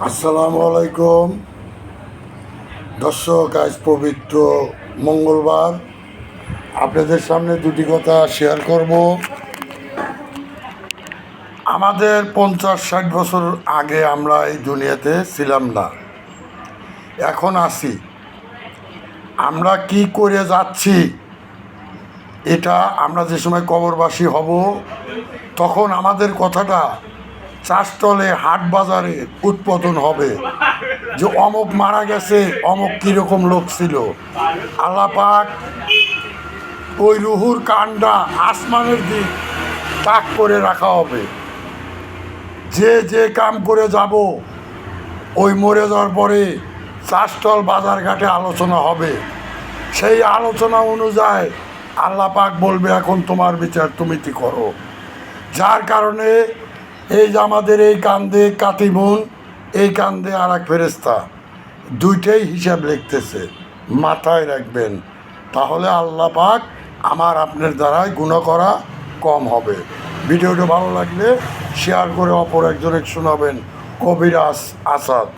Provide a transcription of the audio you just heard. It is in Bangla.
আসসালামু আলাইকুম দর্শক, আজ পবিত্র মঙ্গলবার আপনাদের সামনে দুটি কথা শেয়ার করব। আমাদের 50-60 বছর আগে আমরা এই দুনিয়াতে ছিলাম না, এখন আছি। আমরা কি করে যাচ্ছি, এটা আমরা যে সময় কবরবাসী হব তখন আমাদের কথাটা চাষতলে হাট বাজারে উৎপাদন হবে যে অমুক মারা গেছে, অমুক কীরকম লোক ছিল। আল্লাহ পাক ওই রুহুর কাণ্ডা আসমানের দিক তাক করে রাখা হবে। যে যে কাম করে যাব, ওই মরে যাওয়ার পরে চাষতল বাজারঘাটে আলোচনা হবে। সেই আলোচনা অনুযায়ী আল্লাহ পাক বলবে, এখন তোমার বিচার তুমি কি করো। যার কারণে এই যে আমাদের এই কান্দে কাতিমুন, এই কান্দে আর এক ফেরেস্তা, দুইটাই হিসাব লিখতেছে, মাথায় রাখবেন। তাহলে আল্লাহ পাক আমার আপনার দ্বারাই গুনাহ করা কম হবে। ভিডিওটা ভালো লাগলে শেয়ার করে অপর একজনের শোনাবেন। কবিরাজ আসাদ।